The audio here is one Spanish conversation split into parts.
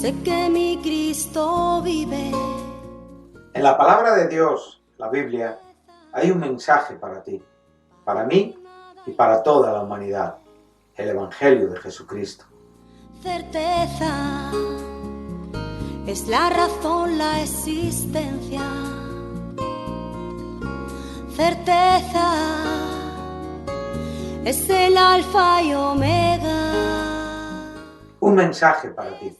sé que mi Cristo vive. En la palabra de Dios, la Biblia, hay un mensaje para ti, para mí y para toda la humanidad, el Evangelio de Jesucristo. Certeza es la razón, la existencia. Certeza es el alfa y omega. Un mensaje para ti.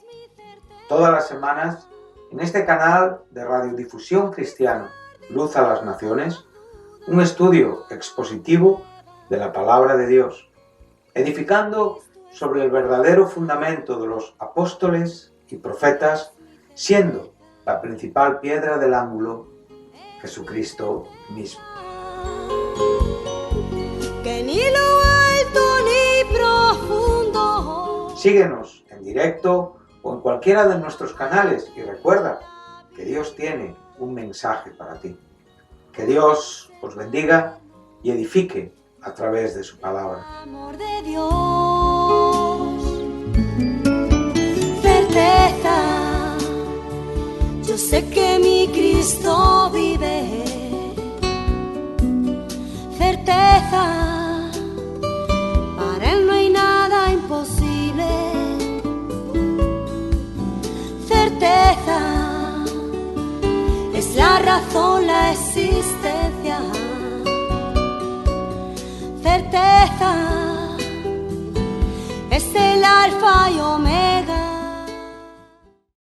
Todas las semanas, en este canal de radiodifusión cristiana, Luz a las Naciones, un estudio expositivo de la palabra de Dios, edificando sobre el verdadero fundamento de los apóstoles y profetas, siendo la principal piedra del ángulo Jesucristo mismo. Que ni lo alto ni profundo. Síguenos en directo o en cualquiera de nuestros canales y recuerda que Dios tiene un mensaje para ti. Que Dios os bendiga y edifique a través de su palabra. Amor de Dios, certeza, yo sé que mi Cristo vive. Certeza, para Él no hay nada imposible. Certeza, es la razón, la existencia. Certeza, es el alfa y omega.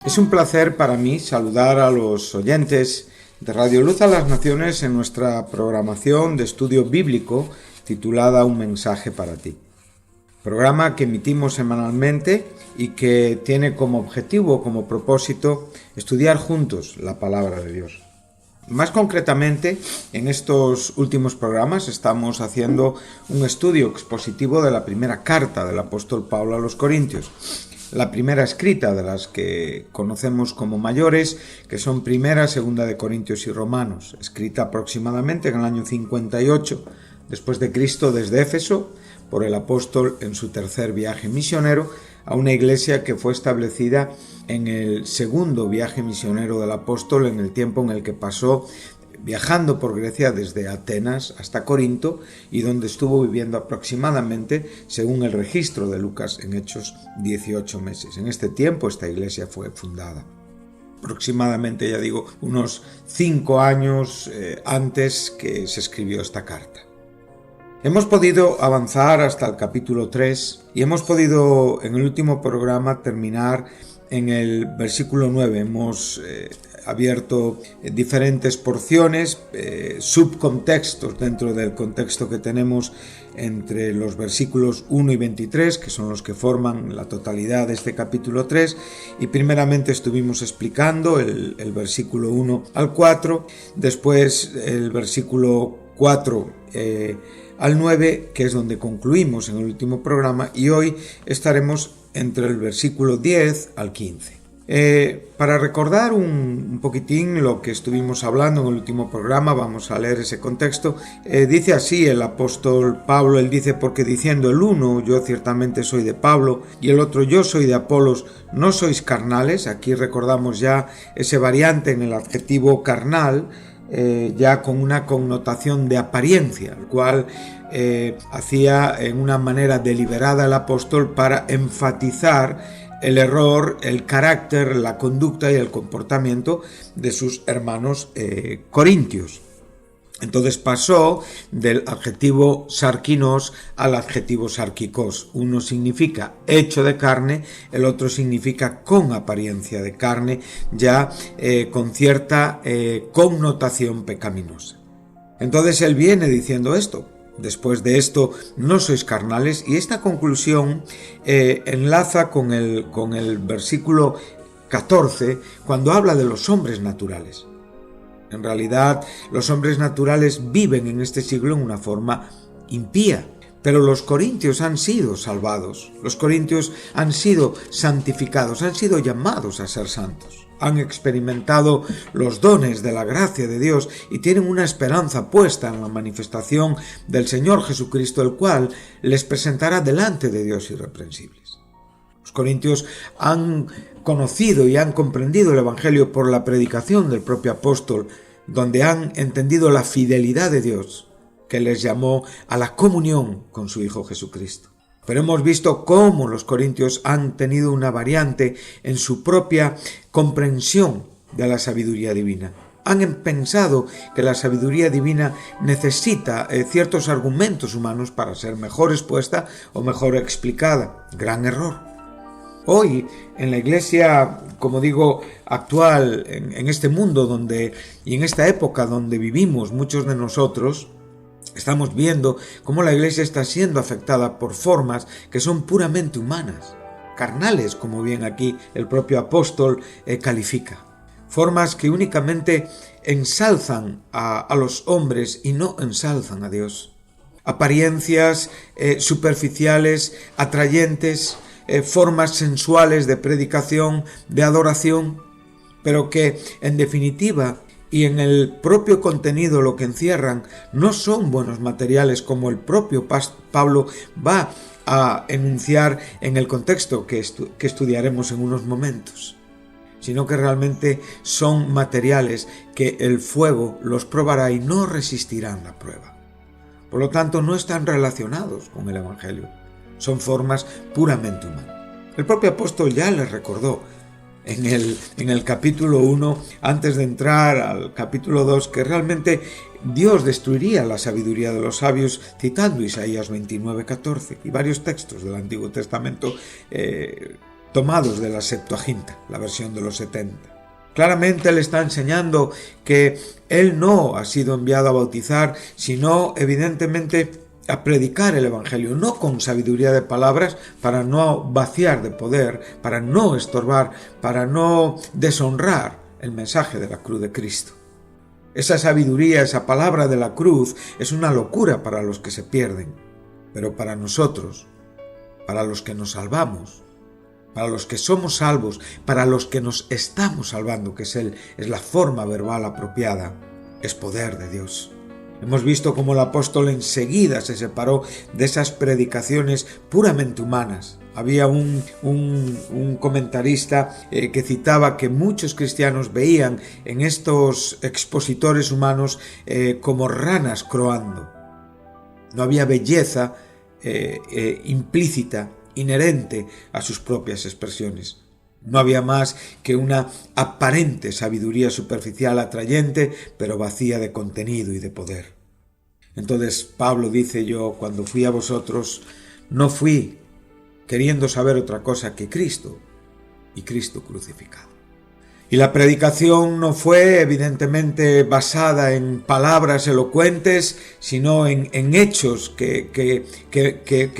Es un placer para mí saludar a los oyentes de Radio Luz a las Naciones en nuestra programación de estudio bíblico titulada Un mensaje para ti. Programa que emitimos semanalmente y que tiene como objetivo, como propósito, estudiar juntos la palabra de Dios. Más concretamente, en estos últimos programas estamos haciendo un estudio expositivo de la primera carta del apóstol Pablo a los Corintios, la primera escrita de las que conocemos como mayores, que son Primera, Segunda de Corintios y Romanos, escrita aproximadamente en el año 58 después de Cristo desde Éfeso por el apóstol en su tercer viaje misionero a una iglesia que fue establecida en el segundo viaje misionero del apóstol, en el tiempo en el que pasó viajando por Grecia desde Atenas hasta Corinto y donde estuvo viviendo aproximadamente, según el registro de Lucas en Hechos, 18 meses. En este tiempo esta iglesia fue fundada. Aproximadamente, ya digo, unos 5 años antes que se escribió esta carta. Hemos podido avanzar hasta el capítulo 3 y hemos podido en el último programa terminar en el versículo 9. Hemos abierto diferentes porciones, subcontextos dentro del contexto que tenemos entre los versículos 1 y 23, que son los que forman la totalidad de este capítulo 3, y primeramente estuvimos explicando el versículo 1 al 4, después el versículo 4 al 9, que es donde concluimos en el último programa, y hoy estaremos entre el versículo 10 al 15. Para recordar un poquitín lo que estuvimos hablando en el último programa, vamos a leer ese contexto. Dice así el apóstol Pablo, él dice: porque diciendo el uno, yo ciertamente soy de Pablo, y el otro, yo soy de Apolos, ¿no sois carnales? Aquí recordamos ya ese variante en el adjetivo carnal, ya con una connotación de apariencia, el cual hacía en una manera deliberada el apóstol para enfatizar el error, el carácter, la conducta y el comportamiento de sus hermanos corintios. Entonces pasó del adjetivo sarkinos al adjetivo sarkikos. Uno significa hecho de carne, el otro significa con apariencia de carne, ya con cierta connotación pecaminosa. Entonces él viene diciendo esto. Después de esto, no sois carnales, y esta conclusión enlaza con el versículo 14, cuando habla de los hombres naturales. En realidad, los hombres naturales viven en este siglo en una forma impía, pero los corintios han sido salvados, los corintios han sido santificados, han sido llamados a ser santos. Han experimentado los dones de la gracia de Dios y tienen una esperanza puesta en la manifestación del Señor Jesucristo, el cual les presentará delante de Dios irreprensibles. Los corintios han conocido y han comprendido el Evangelio por la predicación del propio apóstol, donde han entendido la fidelidad de Dios, que les llamó a la comunión con su Hijo Jesucristo. Pero hemos visto cómo los corintios han tenido una variante en su propia comprensión de la sabiduría divina. Han pensado que la sabiduría divina necesita ciertos argumentos humanos para ser mejor expuesta o mejor explicada. Gran error. Hoy, en la iglesia, como digo, actual, en este mundo y en esta época donde vivimos muchos de nosotros, estamos viendo cómo la iglesia está siendo afectada por formas que son puramente humanas, carnales, como bien aquí el propio apóstol califica. Formas que únicamente ensalzan a los hombres y no ensalzan a Dios. Apariencias superficiales, atrayentes, formas sensuales de predicación, de adoración, pero que en definitiva y en el propio contenido lo que encierran no son buenos materiales, como el propio Pablo va a enunciar en el contexto que estudiaremos en unos momentos, sino que realmente son materiales que el fuego los probará y no resistirán la prueba. Por lo tanto, no están relacionados con el Evangelio. Son formas puramente humanas. El propio apóstol ya les recordó en el capítulo 1, antes de entrar al capítulo 2, que realmente Dios destruiría la sabiduría de los sabios, citando Isaías 29:14 y varios textos del Antiguo Testamento tomados de la Septuaginta, la versión de los 70. Claramente él está enseñando que él no ha sido enviado a bautizar, sino evidentemente a predicar el Evangelio, no con sabiduría de palabras para no vaciar de poder, para no estorbar, para no deshonrar el mensaje de la cruz de Cristo. Esa sabiduría, esa palabra de la cruz, es una locura para los que se pierden, pero para nosotros, para los que nos salvamos, para los que somos salvos, para los que nos estamos salvando, que es la forma verbal apropiada, es poder de Dios. Hemos visto cómo el apóstol enseguida se separó de esas predicaciones puramente humanas. Había un comentarista que citaba que muchos cristianos veían en estos expositores humanos como ranas croando. No había belleza implícita, inherente a sus propias expresiones. No había más que una aparente sabiduría superficial atrayente, pero vacía de contenido y de poder. Entonces Pablo dice: yo cuando fui a vosotros no fui queriendo saber otra cosa que Cristo y Cristo crucificado. Y la predicación no fue evidentemente basada en palabras elocuentes, sino en hechos que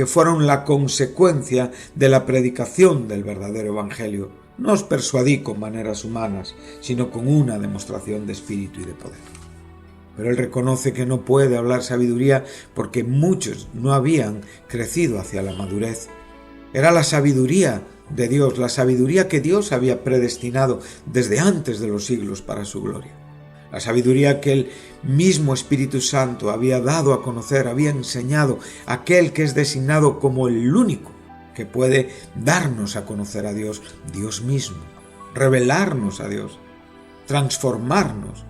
fueron la consecuencia de la predicación del verdadero Evangelio. No os persuadí con maneras humanas, sino con una demostración de espíritu y de poder. Pero él reconoce que no puede hablar sabiduría porque muchos no habían crecido hacia la madurez. Era la sabiduría de Dios, la sabiduría que Dios había predestinado desde antes de los siglos para su gloria. La sabiduría que el mismo Espíritu Santo había dado a conocer, había enseñado, aquel que es designado como el único que puede darnos a conocer a Dios, Dios mismo, revelarnos a Dios, transformarnos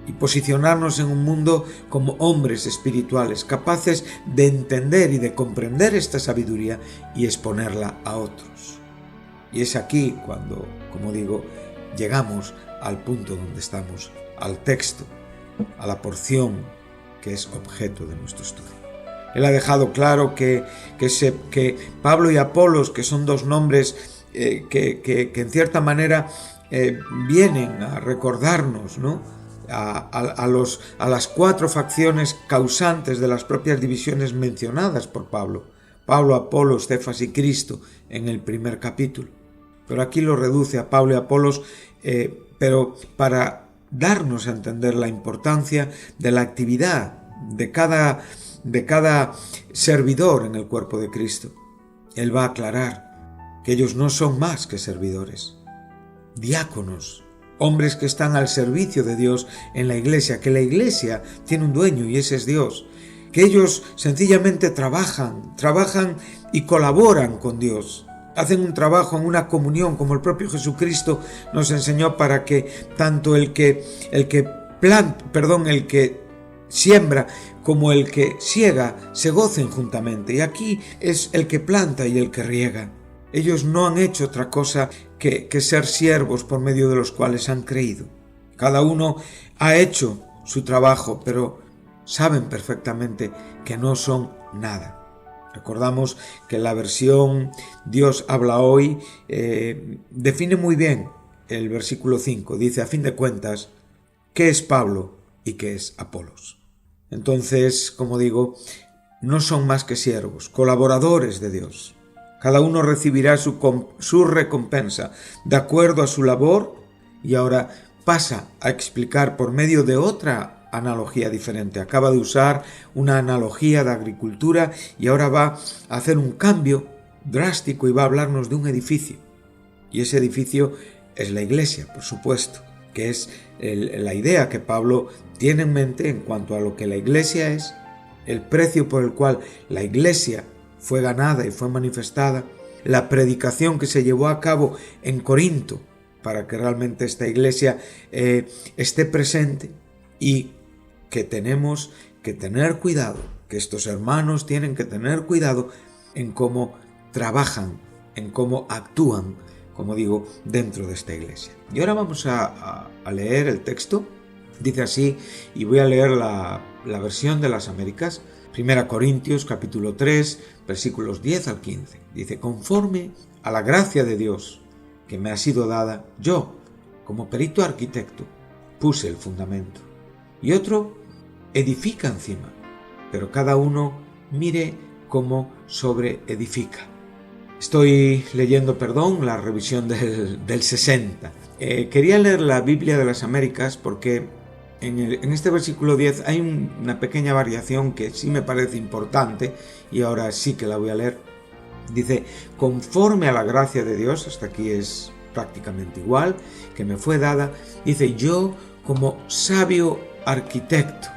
y posicionarnos en un mundo como hombres espirituales, capaces de entender y de comprender esta sabiduría y exponerla a otros. Y es aquí cuando, como digo, llegamos al punto donde estamos, al texto, a la porción que es objeto de nuestro estudio. Él ha dejado claro que Pablo y Apolos, que son dos nombres que en cierta manera vienen a recordarnos, ¿no?, a las cuatro facciones causantes de las propias divisiones mencionadas por Pablo: Apolos, Cefas y Cristo en el primer capítulo. Pero aquí lo reduce a Pablo y Apolos, pero para darnos a entender la importancia de la actividad de cada servidor en el cuerpo de Cristo. Él va a aclarar que ellos no son más que servidores, diáconos, hombres que están al servicio de Dios en la iglesia, que la iglesia tiene un dueño y ese es Dios, que ellos sencillamente trabajan y colaboran con Dios, hacen un trabajo en una comunión, como el propio Jesucristo nos enseñó, para que tanto el que siembra como el que siega se gocen juntamente. Y aquí es el que planta y el que riega. Ellos no han hecho otra cosa que ser siervos por medio de los cuales han creído. Cada uno ha hecho su trabajo, pero saben perfectamente que no son nada. Recordamos que la versión Dios habla hoy define muy bien el versículo 5. Dice, a fin de cuentas, ¿qué es Pablo y qué es Apolos? Entonces, como digo, no son más que siervos, colaboradores de Dios. Cada uno recibirá su recompensa de acuerdo a su labor, y ahora pasa a explicar por medio de otra analogía diferente. Acaba de usar una analogía de agricultura y ahora va a hacer un cambio drástico y va a hablarnos de un edificio. Y ese edificio es la iglesia, por supuesto, que es la idea que Pablo tiene en mente en cuanto a lo que la iglesia es, el precio por el cual la iglesia fue ganada y fue manifestada, la predicación que se llevó a cabo en Corinto para que realmente esta iglesia esté presente, y que tenemos que tener cuidado, que estos hermanos tienen que tener cuidado en cómo trabajan, en cómo actúan, como digo, dentro de esta iglesia. Y ahora vamos a leer el texto. Dice así, y voy a leer la versión de las Américas, 1 Corintios capítulo 3, versículos 10 al 15. Dice, conforme a la gracia de Dios que me ha sido dada, yo, como perito arquitecto, puse el fundamento, y otro edifica encima, pero cada uno mire cómo sobreedifica. Estoy leyendo, la revisión del 60. Quería leer la Biblia de las Américas porque en este versículo 10 hay una pequeña variación que sí me parece importante, y ahora sí que la voy a leer. Dice, conforme a la gracia de Dios, hasta aquí es prácticamente igual, que me fue dada, dice, yo como sabio arquitecto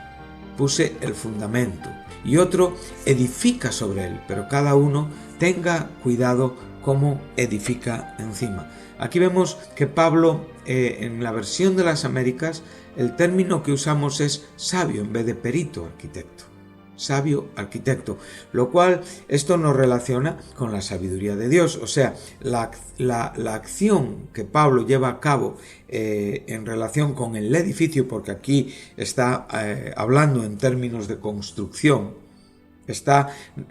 puse el fundamento, y otro edifica sobre él, pero cada uno tenga cuidado cómo edifica encima. Aquí vemos que Pablo, en la versión de las Américas, el término que usamos es sabio en vez de perito arquitecto. Sabio arquitecto, lo cual esto nos relaciona con la sabiduría de Dios, o sea, la acción que Pablo lleva a cabo en relación con el edificio, porque aquí está hablando en términos de construcción, está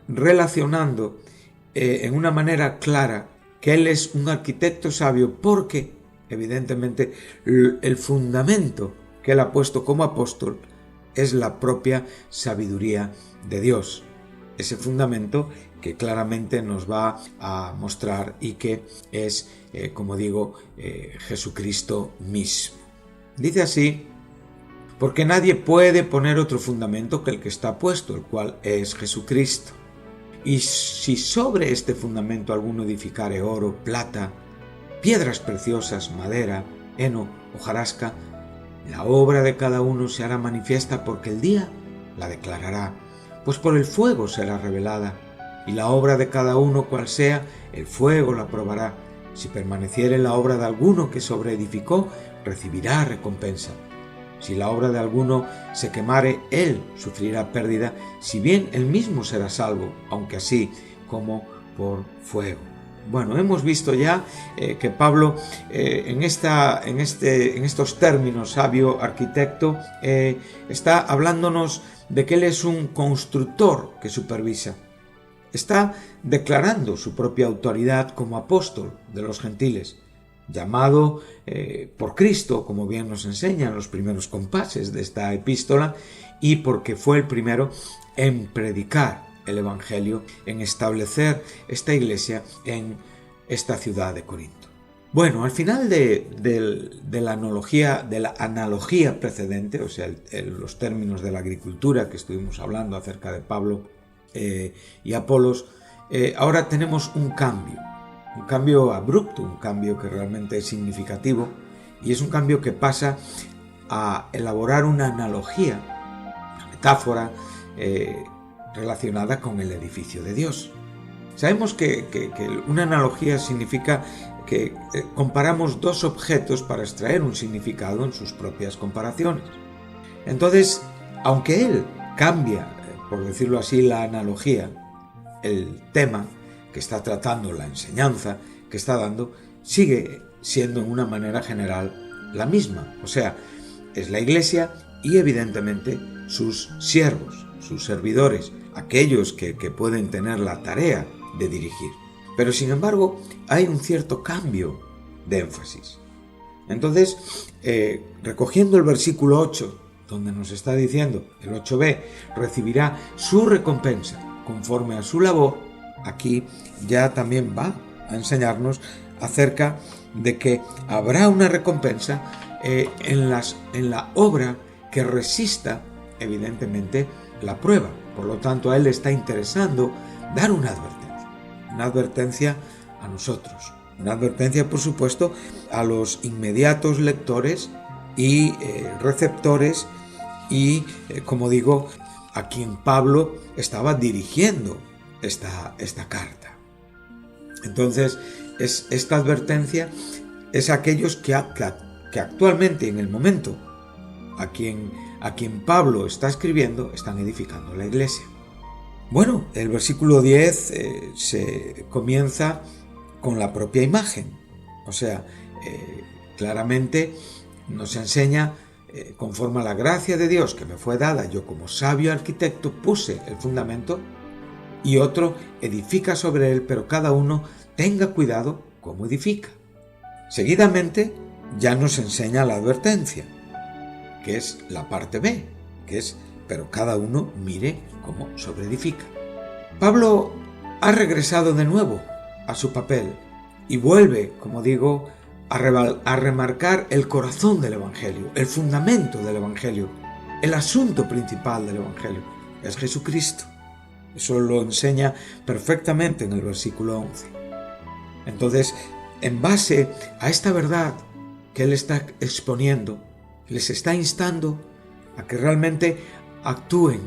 relacionando en una manera clara que él es un arquitecto sabio, porque evidentemente el fundamento que él ha puesto como apóstol es la propia sabiduría de Dios. Ese fundamento que claramente nos va a mostrar y que es, como digo, Jesucristo mismo. Dice así, porque nadie puede poner otro fundamento que el que está puesto, el cual es Jesucristo. Y si sobre este fundamento alguno edificare oro, plata, piedras preciosas, madera, heno, hojarasca, la obra de cada uno se hará manifiesta, porque el día la declarará, pues por el fuego será revelada, y la obra de cada uno cual sea, el fuego la probará. Si permaneciere la obra de alguno que sobreedificó, recibirá recompensa. Si la obra de alguno se quemare, él sufrirá pérdida, si bien él mismo será salvo, aunque así como por fuego. Bueno, hemos visto ya que Pablo en estos términos, sabio, arquitecto, está hablándonos de que él es un constructor que supervisa. Está declarando su propia autoridad como apóstol de los gentiles, llamado por Cristo, como bien nos enseñan los primeros compases de esta epístola, y porque fue el primero en predicar el Evangelio, en establecer esta iglesia en esta ciudad de Corinto. Bueno, al final de la analogía precedente, o sea, los términos de la agricultura que estuvimos hablando acerca de Pablo y Apolos, ahora tenemos un cambio abrupto, un cambio que realmente es significativo, y es un cambio que pasa a elaborar una analogía, una metáfora relacionada con el edificio de Dios. Sabemos que una analogía significa que comparamos dos objetos para extraer un significado en sus propias comparaciones. Entonces, aunque él cambia, por decirlo así, la analogía, el tema que está tratando, la enseñanza que está dando, sigue siendo en una manera general la misma. O sea, es la Iglesia y evidentemente sus siervos, sus servidores, aquellos que pueden tener la tarea de dirigir. Pero sin embargo, hay un cierto cambio de énfasis. Entonces, recogiendo el versículo 8, donde nos está diciendo, el 8b, recibirá su recompensa conforme a su labor, aquí ya también va a enseñarnos acerca de que habrá una recompensa en la obra que resista, evidentemente, la prueba. Por lo tanto, a él le está interesando dar una advertencia a nosotros, una advertencia, por supuesto, a los inmediatos lectores y receptores y, como digo, a quien Pablo estaba dirigiendo esta carta. Entonces, esta advertencia es a aquellos que actualmente, en el momento, a quien Pablo está escribiendo, están edificando la iglesia. Bueno, el versículo 10 se comienza con la propia imagen. O sea, claramente nos enseña, conforme a la gracia de Dios que me fue dada, yo como sabio arquitecto puse el fundamento y otro edifica sobre él, pero cada uno tenga cuidado cómo edifica. Seguidamente ya nos enseña la advertencia, que es la parte B, que es, pero cada uno mire cómo sobreedifica. Pablo ha regresado de nuevo a su papel y vuelve, como digo, a remarcar el corazón del Evangelio, el fundamento del Evangelio, el asunto principal del Evangelio, es Jesucristo. Eso lo enseña perfectamente en el versículo 11. Entonces, en base a esta verdad que él está exponiendo, les está instando a que realmente actúen,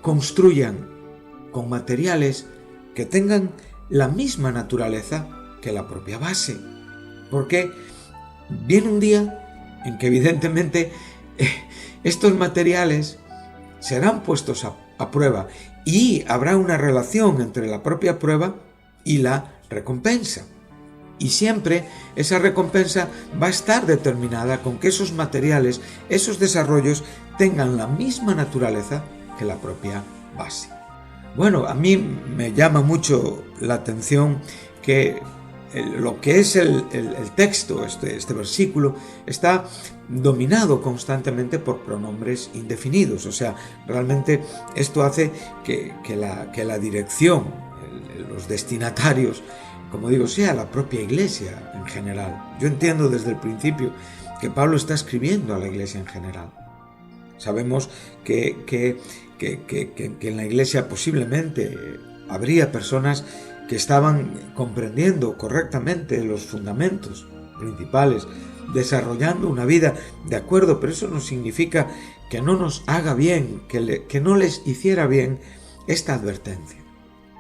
construyan con materiales que tengan la misma naturaleza que la propia base. Porque viene un día en que evidentemente estos materiales serán puestos a prueba y habrá una relación entre la propia prueba y la recompensa. Y siempre esa recompensa va a estar determinada con que esos materiales, esos desarrollos, tengan la misma naturaleza que la propia base. Bueno, a mí me llama mucho la atención que lo que es el texto, este versículo, está dominado constantemente por pronombres indefinidos. O sea, realmente esto hace que la dirección, los destinatarios, como digo, sea la propia iglesia en general. Yo entiendo desde el principio que Pablo está escribiendo a la iglesia en general. Sabemos que en la iglesia posiblemente habría personas que estaban comprendiendo correctamente los fundamentos principales, desarrollando una vida de acuerdo, pero eso no significa que no nos haga bien, que no les hiciera bien esta advertencia.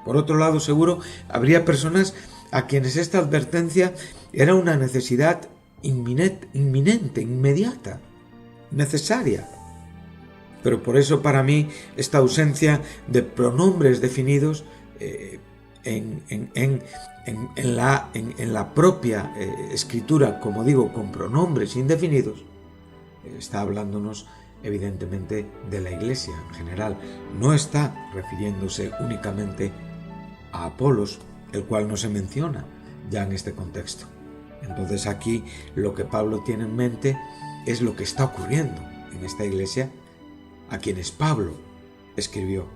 Por otro lado, seguro habría personas a quienes esta advertencia era una necesidad inminente, inmediata, necesaria. Pero por eso para mí esta ausencia de pronombres definidos en la propia escritura, como digo, con pronombres indefinidos, está hablándonos evidentemente de la iglesia en general. No está refiriéndose únicamente a Apolos, el cual no se menciona ya en este contexto. Entonces aquí lo que Pablo tiene en mente es lo que está ocurriendo en esta iglesia a quienes Pablo escribió.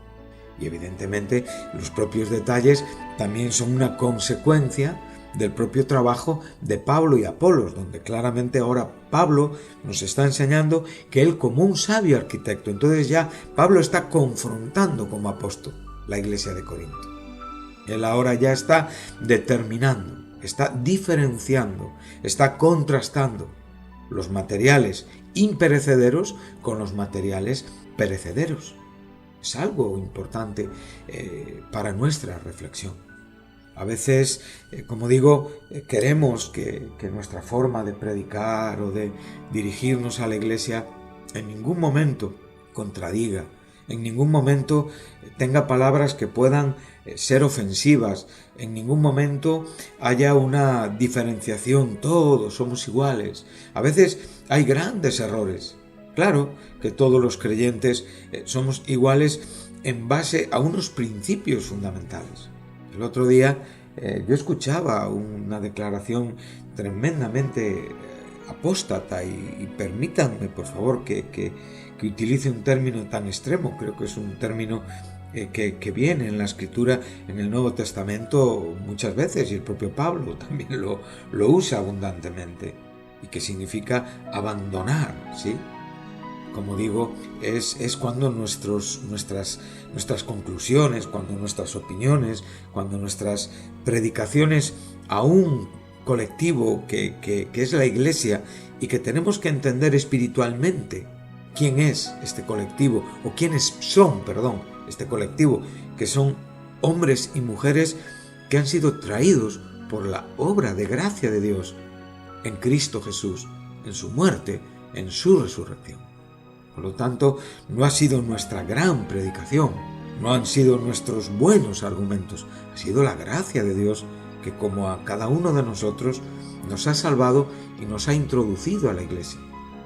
Y evidentemente los propios detalles también son una consecuencia del propio trabajo de Pablo y Apolos, donde claramente ahora Pablo nos está enseñando que él como un sabio arquitecto, entonces ya Pablo está confrontando como apóstol la iglesia de Corinto. Él ahora ya está determinando, está diferenciando, está contrastando los materiales imperecederos con los materiales perecederos. es algo importante para nuestra reflexión. A veces, como digo, queremos que nuestra forma de predicar o de dirigirnos a la iglesia en ningún momento contradiga, en ningún momento tenga palabras que puedan ser ofensivas, en ningún momento haya una diferenciación, todos somos iguales. A veces hay grandes errores. Claro que todos los creyentes somos iguales en base a unos principios fundamentales. El otro día yo escuchaba una declaración tremendamente apóstata y permítanme por favor que utilice un término tan extremo. Creo que es un término que viene en la Escritura, en el Nuevo Testamento muchas veces, y el propio Pablo también lo usa abundantemente, y que significa abandonar, ¿sí? Como digo, es cuando nuestras conclusiones, cuando nuestras opiniones, cuando nuestras predicaciones a un colectivo que es la Iglesia y que tenemos que entender espiritualmente quién es este colectivo, o quiénes son, este colectivo, que son hombres y mujeres que han sido traídos por la obra de gracia de Dios en Cristo Jesús, en su muerte, en su resurrección. Por lo tanto, no ha sido nuestra gran predicación, no han sido nuestros buenos argumentos, ha sido la gracia de Dios que, como a cada uno de nosotros, nos ha salvado y nos ha introducido a la Iglesia.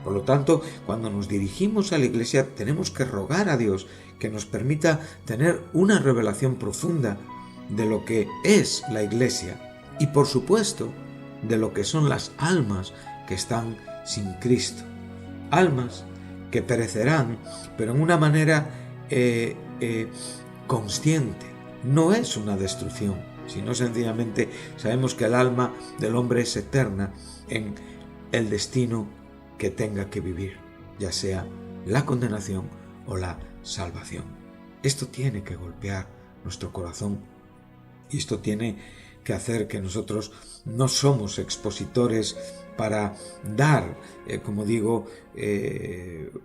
Por lo tanto, cuando nos dirigimos a la Iglesia, tenemos que rogar a Dios que nos permita tener una revelación profunda de lo que es la Iglesia y, por supuesto, de lo que son las almas que están sin Cristo. Almas que perecerán, pero en una manera consciente. No es una destrucción, sino sencillamente sabemos que el alma del hombre es eterna en el destino que tenga que vivir, ya sea la condenación o la salvación. Esto tiene que golpear nuestro corazón y esto tiene que hacer que nosotros no somos expositores para dar, como digo,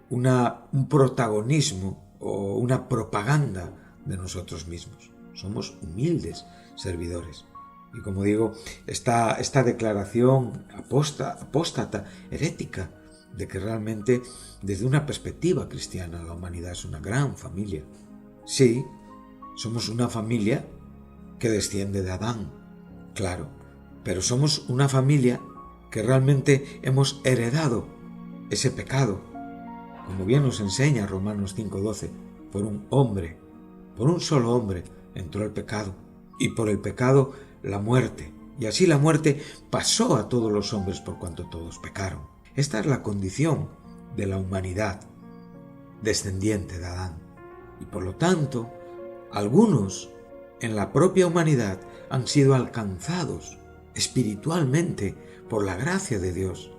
un protagonismo o una propaganda de nosotros mismos. Somos humildes servidores. Y como digo, esta declaración apóstata, herética, de que realmente desde una perspectiva cristiana la humanidad es una gran familia. Sí, somos una familia que desciende de Adán, claro, pero somos una familia que realmente hemos heredado ese pecado, como bien nos enseña Romanos 5:12, por un solo hombre entró el pecado, y por el pecado la muerte, y así la muerte pasó a todos los hombres por cuanto todos pecaron. Esta es la condición de la humanidad descendiente de Adán, y por lo tanto, algunos en la propia humanidad han sido alcanzados espiritualmente por la gracia de Dios.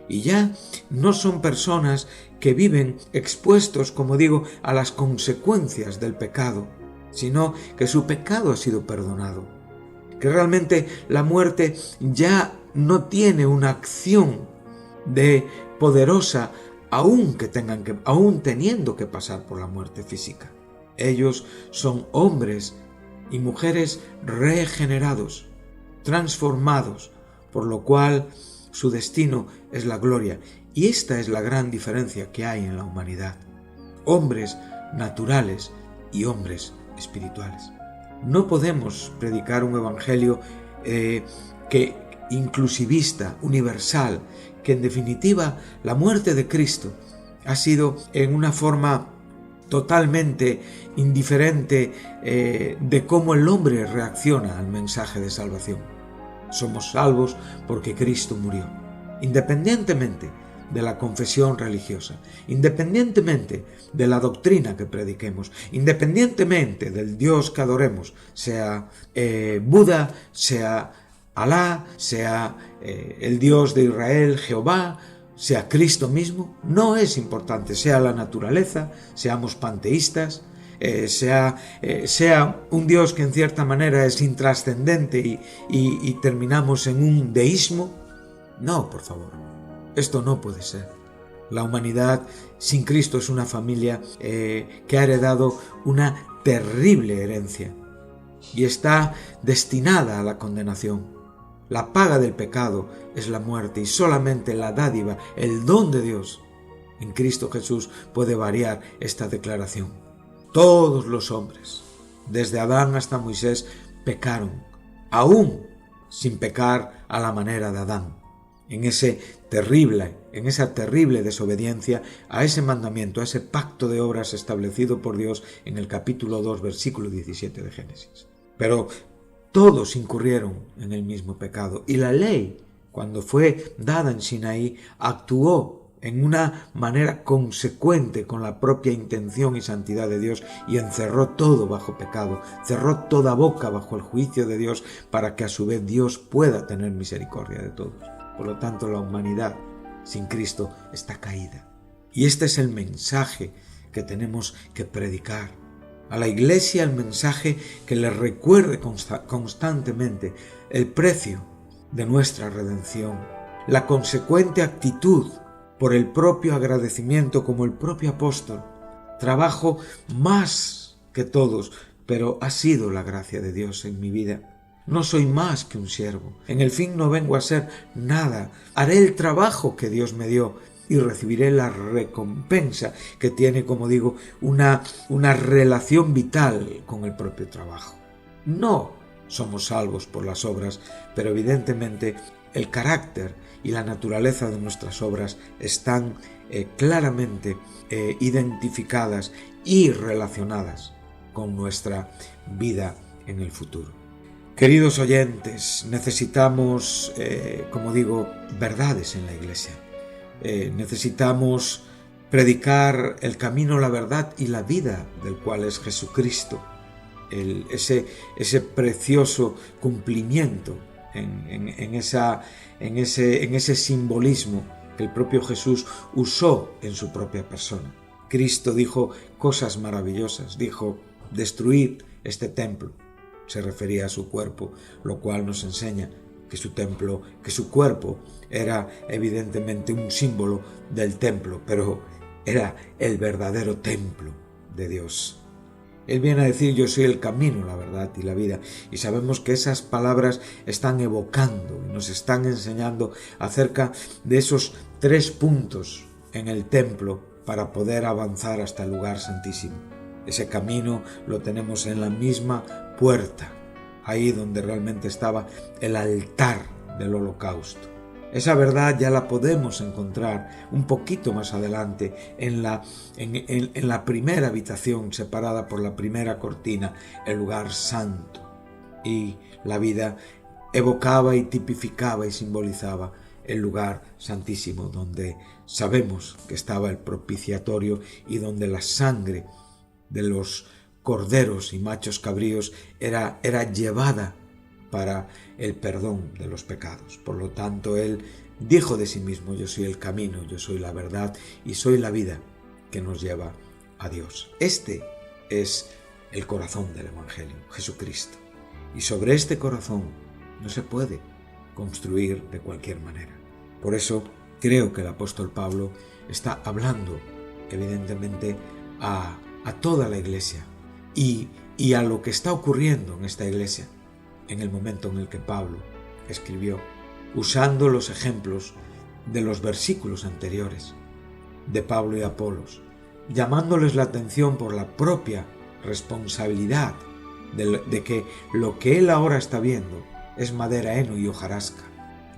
Y ya no son personas que viven expuestos, como digo, a las consecuencias del pecado, sino que su pecado ha sido perdonado. Que realmente la muerte ya no tiene una acción de poderosa, aún teniendo que pasar por la muerte física. Ellos son hombres y mujeres regenerados, transformados, por lo cual su destino es la gloria. Y esta es la gran diferencia que hay en la humanidad. Hombres naturales y hombres espirituales. No podemos predicar un evangelio que inclusivista, universal, que en definitiva la muerte de Cristo ha sido en una forma totalmente indiferente de cómo el hombre reacciona al mensaje de salvación. Somos salvos porque Cristo murió, independientemente de la confesión religiosa, independientemente de la doctrina que prediquemos, independientemente del Dios que adoremos, sea Buda, sea Alá, sea el Dios de Israel, Jehová, sea Cristo mismo, no es importante, sea la naturaleza, seamos panteístas, sea un Dios que en cierta manera es intrascendente y terminamos en un deísmo. No, por favor, esto no puede ser. La humanidad sin Cristo es una familia que ha heredado una terrible herencia y está destinada a la condenación. La paga del pecado es la muerte y solamente la dádiva, el don de Dios en Cristo Jesús puede variar esta declaración. Todos los hombres, desde Adán hasta Moisés, pecaron, aún sin pecar a la manera de Adán, en esa terrible desobediencia a ese mandamiento, a ese pacto de obras establecido por Dios en el capítulo 2, versículo 17 de Génesis. Pero todos incurrieron en el mismo pecado y la ley, cuando fue dada en Sinaí, actuó en una manera consecuente con la propia intención y santidad de Dios y encerró todo bajo pecado, cerró toda boca bajo el juicio de Dios para que a su vez Dios pueda tener misericordia de todos. Por lo tanto, la humanidad sin Cristo está caída. Y este es el mensaje que tenemos que predicar. A la Iglesia el mensaje que le recuerde constantemente el precio de nuestra redención, la consecuente actitud por el propio agradecimiento como el propio apóstol. Trabajo más que todos, pero ha sido la gracia de Dios en mi vida. No soy más que un siervo. En el fin no vengo a ser nada. Haré el trabajo que Dios me dio y recibiré la recompensa que tiene, como digo, una relación vital con el propio trabajo. No somos salvos por las obras, pero evidentemente el carácter y la naturaleza de nuestras obras están claramente identificadas y relacionadas con nuestra vida en el futuro. Queridos oyentes, necesitamos, como digo, verdades en la Iglesia. Necesitamos predicar el camino, la verdad y la vida del cual es Jesucristo. Ese precioso cumplimiento en ese simbolismo que el propio Jesús usó en su propia persona. Cristo dijo cosas maravillosas, dijo: destruid este templo. Se refería a su cuerpo, lo cual nos enseña que su templo, que su cuerpo era evidentemente un símbolo del templo, pero era el verdadero templo de Dios. Él viene a decir: yo soy el camino, la verdad y la vida. Y sabemos que esas palabras están evocando y nos están enseñando acerca de esos 3 puntos en el templo para poder avanzar hasta el lugar santísimo. Ese camino lo tenemos en la misma puerta, ahí donde realmente estaba el altar del holocausto. Esa verdad ya la podemos encontrar un poquito más adelante en la primera habitación separada por la primera cortina, el lugar santo. Y la vida evocaba y tipificaba y simbolizaba el lugar santísimo, donde sabemos que estaba el propiciatorio y donde la sangre de los corderos y machos cabríos era llevada para el perdón de los pecados. Por lo tanto, él dijo de sí mismo: yo soy el camino, yo soy la verdad y soy la vida que nos lleva a Dios. Este es el corazón del Evangelio, Jesucristo. Y sobre este corazón no se puede construir de cualquier manera. Por eso creo que el apóstol Pablo está hablando evidentemente a toda la iglesia y a lo que está ocurriendo en esta iglesia en el momento en el que Pablo escribió, usando los ejemplos de los versículos anteriores de Pablo y Apolos, llamándoles la atención por la propia responsabilidad de que lo que él ahora está viendo es madera, heno y hojarasca,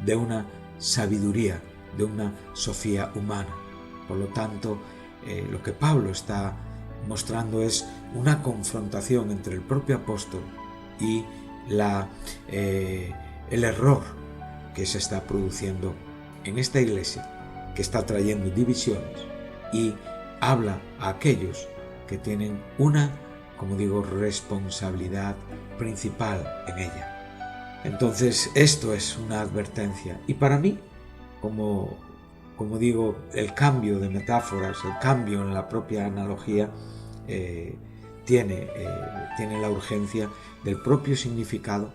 de una sabiduría, de una sofía humana. Por lo tanto, lo que Pablo está mostrando es una confrontación entre el propio apóstol y el error que se está produciendo en esta iglesia, que está trayendo divisiones, y habla a aquellos que tienen una, como digo, responsabilidad principal en ella. Entonces, esto es una advertencia. Y para mí, como digo, el cambio de metáforas, el cambio en la propia analogía, tiene la urgencia del propio significado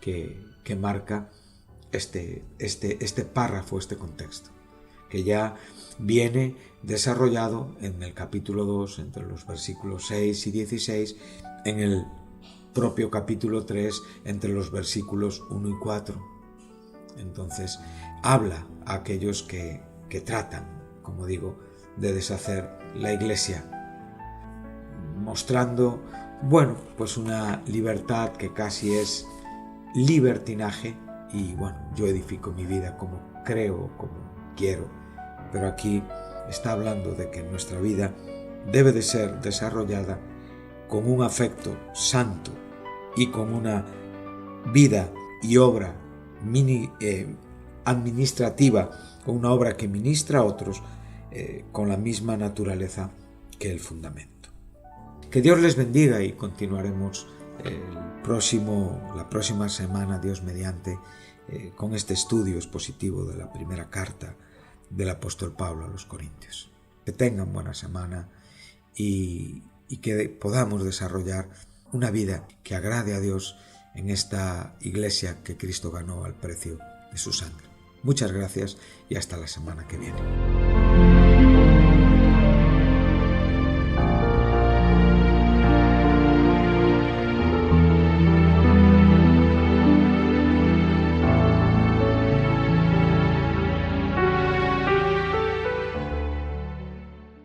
que marca este párrafo, este contexto. que ya viene desarrollado en el capítulo 2, entre los versículos 6 y 16, en el propio capítulo 3, entre los versículos 1 y 4. Entonces, habla a aquellos que tratan, como digo, de deshacer la Iglesia, mostrando, pues una libertad que casi es libertinaje, y yo edifico mi vida como creo, como quiero, pero aquí está hablando de que nuestra vida debe de ser desarrollada con un afecto santo y con una vida y obra administrativa, con una obra que ministra a otros con la misma naturaleza que el fundamento. Que Dios les bendiga y continuaremos la próxima semana, Dios mediante, con este estudio expositivo de la primera carta del apóstol Pablo a los Corintios. Que tengan buena semana y que podamos desarrollar una vida que agrade a Dios en esta iglesia que Cristo ganó al precio de su sangre. Muchas gracias y hasta la semana que viene.